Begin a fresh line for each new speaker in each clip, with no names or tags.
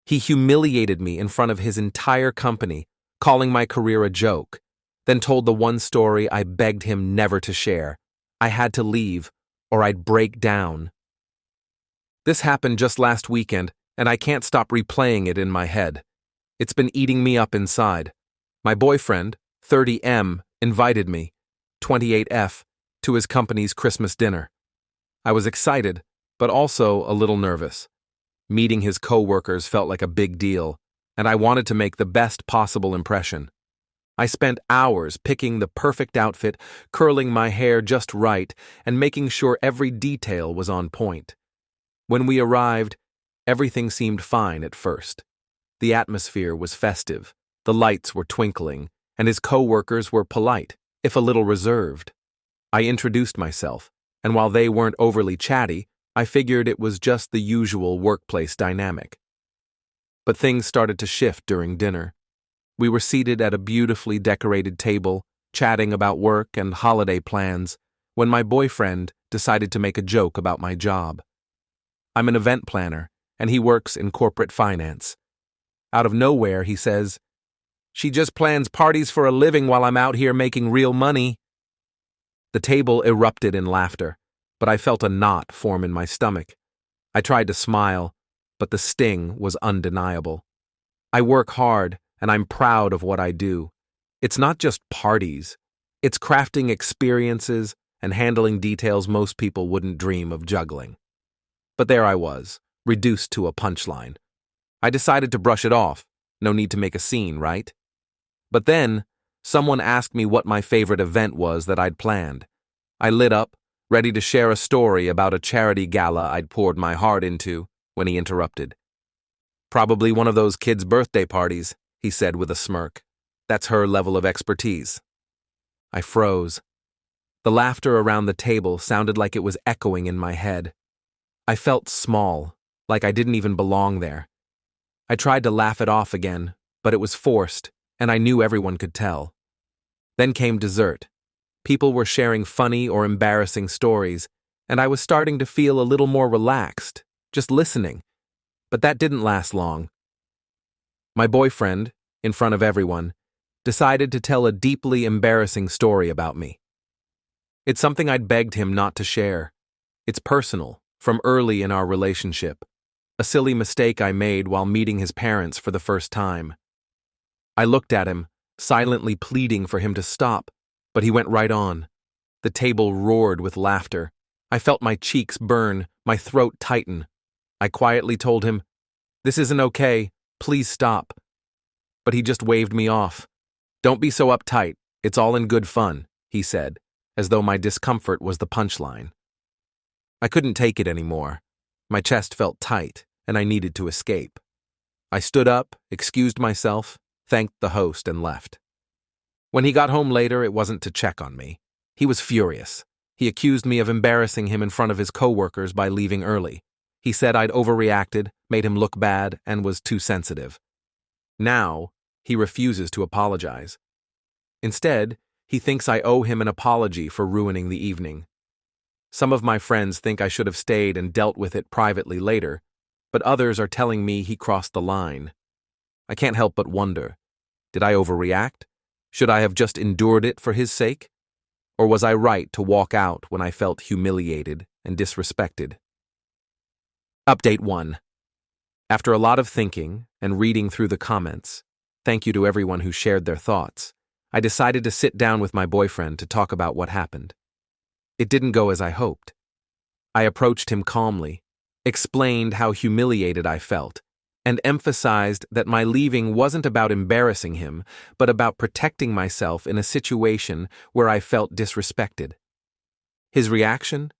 He humiliated me in front of his entire company, calling my career a joke, then told the one story I begged him never to share. I had to leave, or I'd break down. This happened just last weekend, and I can't stop replaying it in my head. It's been eating me up inside. My boyfriend, 30M, invited me, 28F, to his company's Christmas dinner. I was excited, but also a little nervous. Meeting his coworkers felt like a big deal, and I wanted to make the best possible impression. I spent hours picking the perfect outfit, curling my hair just right, and making sure every detail was on point. When we arrived, everything seemed fine at first. The atmosphere was festive, the lights were twinkling, and his coworkers were polite, if a little reserved. I introduced myself, and while they weren't overly chatty, I figured it was just the usual workplace dynamic. But things started to shift during dinner. We were seated at a beautifully decorated table, chatting about work and holiday plans, when my boyfriend decided to make a joke about my job. I'm an event planner, and he works in corporate finance. Out of nowhere, he says, "She just plans parties for a living while I'm out here making real money." The table erupted in laughter, but I felt a knot form in my stomach. I tried to smile, but the sting was undeniable. I work hard, and I'm proud of what I do. It's not just parties. It's crafting experiences and handling details most people wouldn't dream of juggling. But there I was, reduced to a punchline. I decided to brush it off. No need to make a scene, right? But then, someone asked me what my favorite event was that I'd planned. I lit up, ready to share a story about a charity gala I'd poured my heart into, when he interrupted. "Probably one of those kids' birthday parties," he said with a smirk. "That's her level of expertise." I froze. The laughter around the table sounded like it was echoing in my head. I felt small, like I didn't even belong there. I tried to laugh it off again, but it was forced, and I knew everyone could tell. Then came dessert. People were sharing funny or embarrassing stories, and I was starting to feel a little more relaxed, just listening. But that didn't last long. My boyfriend, in front of everyone, decided to tell a deeply embarrassing story about me. It's something I'd begged him not to share. It's personal, from early in our relationship, a silly mistake I made while meeting his parents for the first time. I looked at him, silently pleading for him to stop, but he went right on. The table roared with laughter. I felt my cheeks burn, my throat tighten. I quietly told him, "This isn't okay, please stop." But he just waved me off. "Don't be so uptight, it's all in good fun," he said, as though my discomfort was the punchline. I couldn't take it anymore. My chest felt tight, and I needed to escape. I stood up, excused myself, thanked the host, and left. When he got home later, it wasn't to check on me. He was furious. He accused me of embarrassing him in front of his coworkers by leaving early. He said I'd overreacted, made him look bad, and was too sensitive. Now, he refuses to apologize. Instead, he thinks I owe him an apology for ruining the evening. Some of my friends think I should have stayed and dealt with it privately later, but others are telling me he crossed the line. I can't help but wonder, did I overreact? Should I have just endured it for his sake? Or was I right to walk out when I felt humiliated and disrespected? Update 1. After a lot of thinking and reading through the comments, thank you to everyone who shared their thoughts, I decided to sit down with my boyfriend to talk about what happened. It didn't go as I hoped. I approached him calmly, explained how humiliated I felt, and emphasized that my leaving wasn't about embarrassing him, but about protecting myself in a situation where I felt disrespected. His reaction?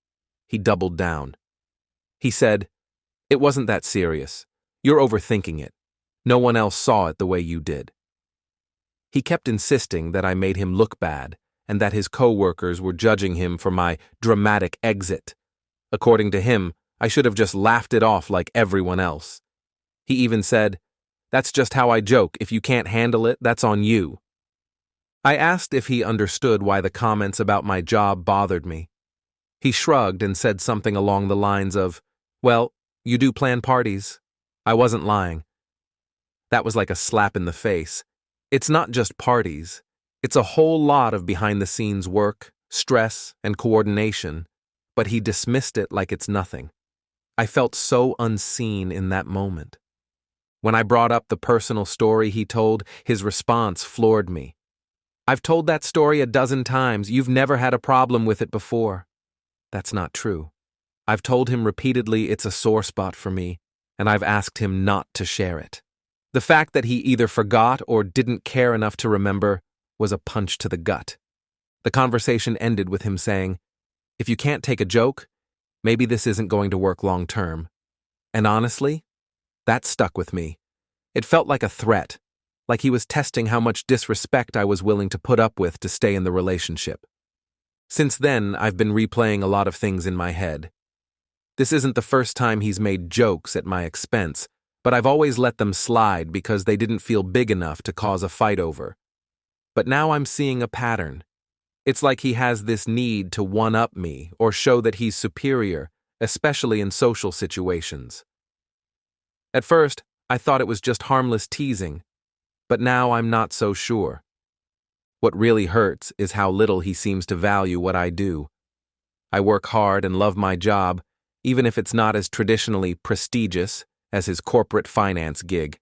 He doubled down. He said, "It wasn't that serious. You're overthinking it. No one else saw it the way you did." He kept insisting that I made him look bad and that his coworkers were judging him for my dramatic exit. According to him, I should have just laughed it off like everyone else. He even said, "That's just how I joke. If you can't handle it, that's on you." I asked if he understood why the comments about my job bothered me. He shrugged and said something along the lines of, "Well, you do plan parties." I wasn't lying. That was like a slap in the face. It's not just parties. It's a whole lot of behind-the-scenes work, stress, and coordination, but he dismissed it like it's nothing. I felt so unseen in that moment. When I brought up the personal story he told, his response floored me. "I've told that story a dozen times. You've never had a problem with it before." That's not true. I've told him repeatedly it's a sore spot for me, and I've asked him not to share it. The fact that he either forgot or didn't care enough to remember was a punch to the gut. The conversation ended with him saying, "If you can't take a joke, maybe this isn't going to work long term." And honestly, that stuck with me. It felt like a threat, like he was testing how much disrespect I was willing to put up with to stay in the relationship. Since then, I've been replaying a lot of things in my head. This isn't the first time he's made jokes at my expense, but I've always let them slide because they didn't feel big enough to cause a fight over. But now I'm seeing a pattern. It's like he has this need to one-up me or show that he's superior, especially in social situations. At first, I thought it was just harmless teasing, but now I'm not so sure. What really hurts is how little he seems to value what I do. I work hard and love my job, even if it's not as traditionally prestigious as his corporate finance gig.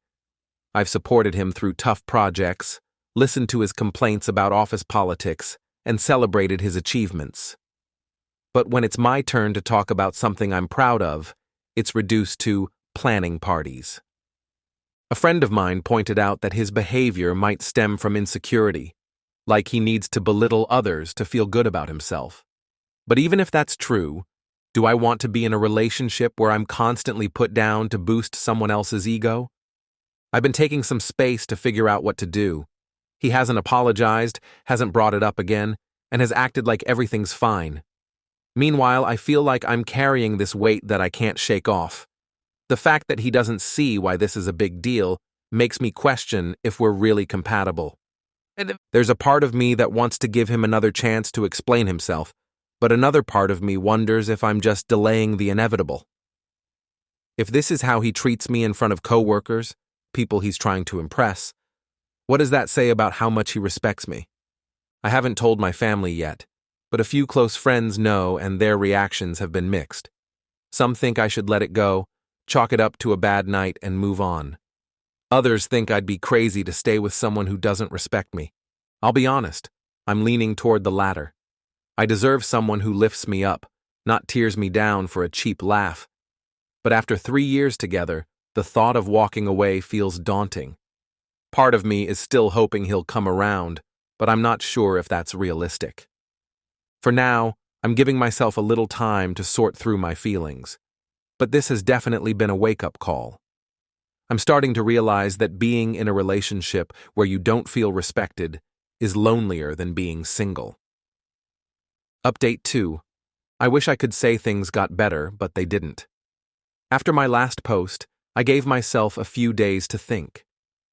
I've supported him through tough projects, listened to his complaints about office politics, and celebrated his achievements. But when it's my turn to talk about something I'm proud of, it's reduced to planning parties. A friend of mine pointed out that his behavior might stem from insecurity, like he needs to belittle others to feel good about himself. But even if that's true, do I want to be in a relationship where I'm constantly put down to boost someone else's ego? I've been taking some space to figure out what to do. He hasn't apologized, hasn't brought it up again, and has acted like everything's fine. Meanwhile, I feel like I'm carrying this weight that I can't shake off. The fact that he doesn't see why this is a big deal makes me question if we're really compatible. There's a part of me that wants to give him another chance to explain himself, but another part of me wonders if I'm just delaying the inevitable. If this is how he treats me in front of coworkers, people he's trying to impress, what does that say about how much he respects me? I haven't told my family yet, but a few close friends know and their reactions have been mixed. Some think I should let it go, chalk it up to a bad night, and move on. Others think I'd be crazy to stay with someone who doesn't respect me. I'll be honest, I'm leaning toward the latter. I deserve someone who lifts me up, not tears me down for a cheap laugh. But after 3 years together, the thought of walking away feels daunting. Part of me is still hoping he'll come around, but I'm not sure if that's realistic. For now, I'm giving myself a little time to sort through my feelings. But this has definitely been a wake-up call. I'm starting to realize that being in a relationship where you don't feel respected is lonelier than being single. Update 2. I wish I could say things got better, but they didn't. After my last post, I gave myself a few days to think.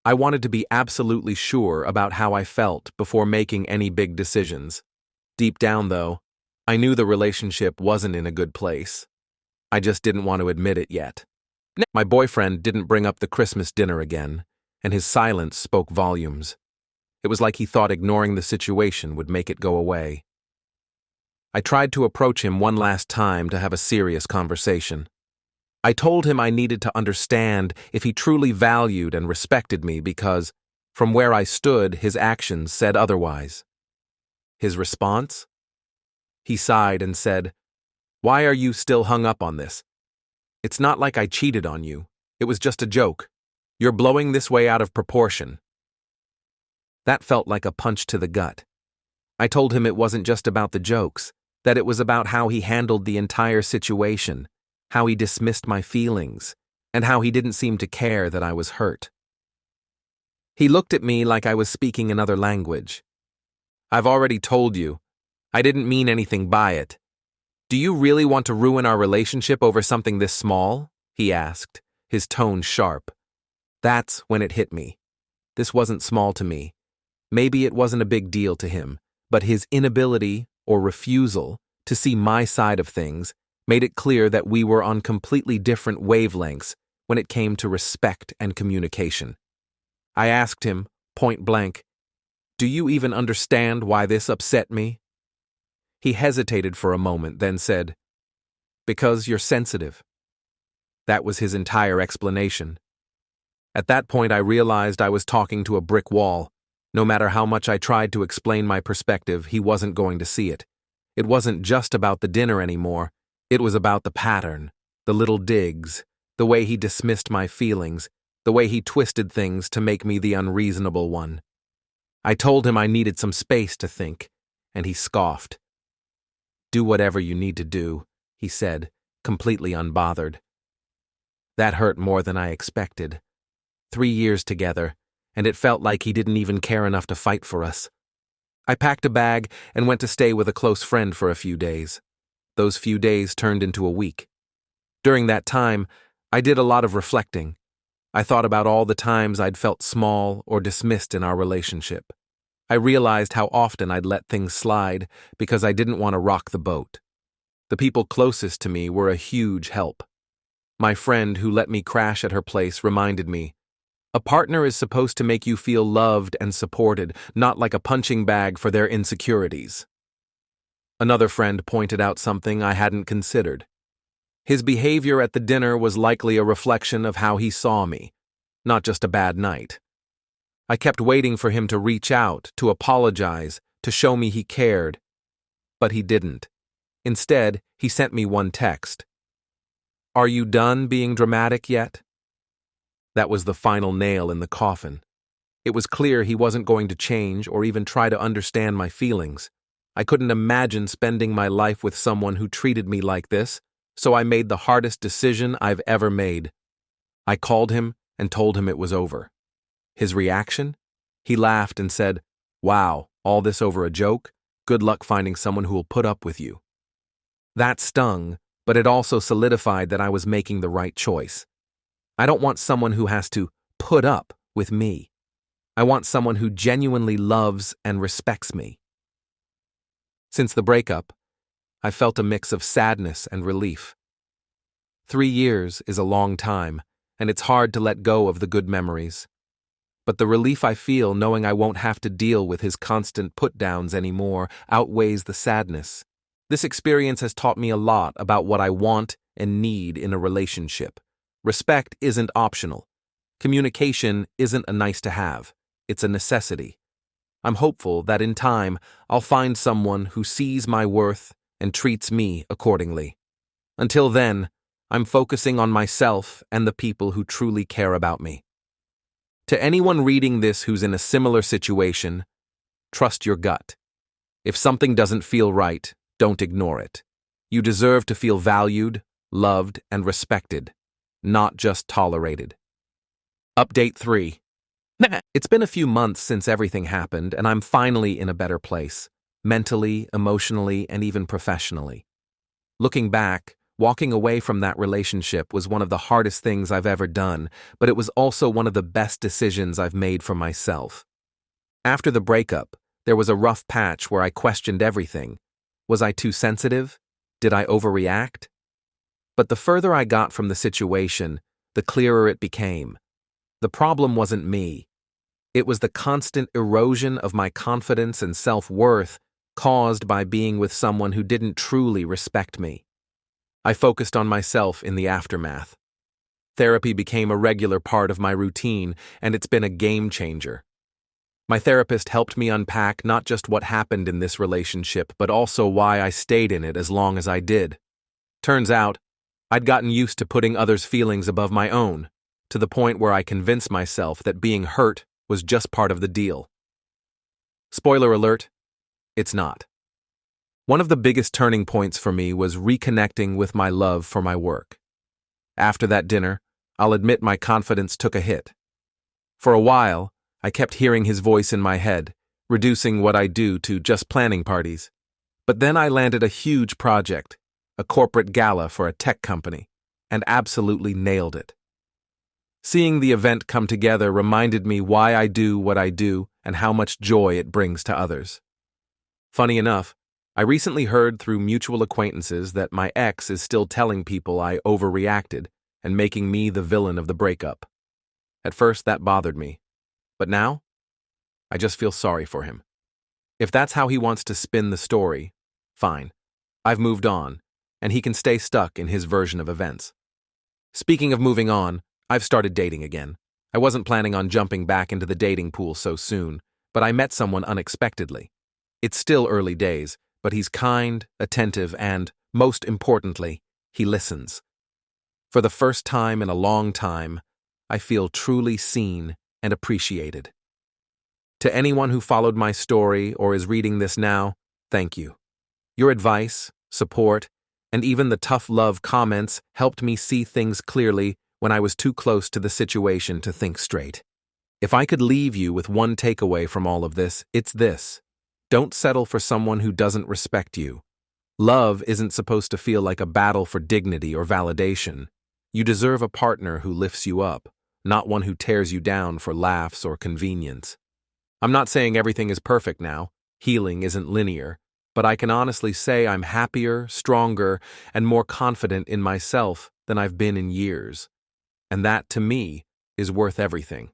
I wanted to be absolutely sure about how I felt before making any big decisions. Deep down, though, I knew the relationship wasn't in a good place. I just didn't want to admit it yet. My boyfriend didn't bring up the Christmas dinner again, and his silence spoke volumes. It was like he thought ignoring the situation would make it go away. I tried to approach him one last time to have a serious conversation. I told him I needed to understand if he truly valued and respected me because, from where I stood, his actions said otherwise. His response? He sighed and said, "Why are you still hung up on this? It's not like I cheated on you. It was just a joke. You're blowing this way out of proportion." That felt like a punch to the gut. I told him it wasn't just about the jokes, that it was about how he handled the entire situation, how he dismissed my feelings, and how he didn't seem to care that I was hurt. He looked at me like I was speaking another language. "I've already told you. I didn't mean anything by it. Do you really want to ruin our relationship over something this small?" he asked, his tone sharp. That's when it hit me. This wasn't small to me. Maybe it wasn't a big deal to him, but his inability or refusal to see my side of things made it clear that we were on completely different wavelengths when it came to respect and communication. I asked him, point blank, "Do you even understand why this upset me?" He hesitated for a moment, then said, "Because you're sensitive." That was his entire explanation. At that point, I realized I was talking to a brick wall. No matter how much I tried to explain my perspective, he wasn't going to see it. It wasn't just about the dinner anymore. It was about the pattern, the little digs, the way he dismissed my feelings, the way he twisted things to make me the unreasonable one. I told him I needed some space to think, and he scoffed. "Do whatever you need to do," he said, completely unbothered. That hurt more than I expected. 3 years together, and it felt like he didn't even care enough to fight for us. I packed a bag and went to stay with a close friend for a few days. Those few days turned into a week. During that time, I did a lot of reflecting. I thought about all the times I'd felt small or dismissed in our relationship. I realized how often I'd let things slide because I didn't want to rock the boat. The people closest to me were a huge help. My friend who let me crash at her place reminded me, "A partner is supposed to make you feel loved and supported, not like a punching bag for their insecurities." Another friend pointed out something I hadn't considered. His behavior at the dinner was likely a reflection of how he saw me, not just a bad night. I kept waiting for him to reach out, to apologize, to show me he cared. But he didn't. Instead, he sent me one text. "Are you done being dramatic yet?" That was the final nail in the coffin. It was clear he wasn't going to change or even try to understand my feelings. I couldn't imagine spending my life with someone who treated me like this, so I made the hardest decision I've ever made. I called him and told him it was over. His reaction? He laughed and said, "Wow, all this over a joke? Good luck finding someone who will put up with you." That stung, but it also solidified that I was making the right choice. I don't want someone who has to put up with me. I want someone who genuinely loves and respects me. Since the breakup, I felt a mix of sadness and relief. 3 years is a long time, and it's hard to let go of the good memories. But the relief I feel knowing I won't have to deal with his constant put-downs anymore outweighs the sadness. This experience has taught me a lot about what I want and need in a relationship. Respect isn't optional. Communication isn't a nice-to-have. It's a necessity. I'm hopeful that in time, I'll find someone who sees my worth and treats me accordingly. Until then, I'm focusing on myself and the people who truly care about me. To anyone reading this who's in a similar situation, trust your gut. If something doesn't feel right, don't ignore it. You deserve to feel valued, loved, and respected, not just tolerated. Update 3. It's been a few months since everything happened, and I'm finally in a better place, mentally, emotionally, and even professionally. Looking back, walking away from that relationship was one of the hardest things I've ever done, but it was also one of the best decisions I've made for myself. After the breakup, there was a rough patch where I questioned everything. Was I too sensitive? Did I overreact? But the further I got from the situation, the clearer it became. The problem wasn't me. It was the constant erosion of my confidence and self-worth caused by being with someone who didn't truly respect me. I focused on myself in the aftermath. Therapy became a regular part of my routine, and it's been a game changer. My therapist helped me unpack not just what happened in this relationship, but also why I stayed in it as long as I did. Turns out, I'd gotten used to putting others' feelings above my own, to the point where I convinced myself that being hurt was just part of the deal. Spoiler alert, it's not. One of the biggest turning points for me was reconnecting with my love for my work. After that dinner, I'll admit my confidence took a hit. For a while, I kept hearing his voice in my head, reducing what I do to just planning parties. But then I landed a huge project, a corporate gala for a tech company, and absolutely nailed it. Seeing the event come together reminded me why I do what I do and how much joy it brings to others. Funny enough, I recently heard through mutual acquaintances that my ex is still telling people I overreacted and making me the villain of the breakup. At first, that bothered me. But now, I just feel sorry for him. If that's how he wants to spin the story, fine. I've moved on, and he can stay stuck in his version of events. Speaking of moving on, I've started dating again. I wasn't planning on jumping back into the dating pool so soon, but I met someone unexpectedly. It's still early days, but he's kind, attentive, and, most importantly, he listens. For the first time in a long time, I feel truly seen and appreciated. To anyone who followed my story or is reading this now, thank you. Your advice, support, and even the tough love comments helped me see things clearly when I was too close to the situation to think straight. If I could leave you with one takeaway from all of this, it's this. Don't settle for someone who doesn't respect you. Love isn't supposed to feel like a battle for dignity or validation. You deserve a partner who lifts you up, not one who tears you down for laughs or convenience. I'm not saying everything is perfect now. Healing isn't linear. But I can honestly say I'm happier, stronger, and more confident in myself than I've been in years. And that, to me, is worth everything.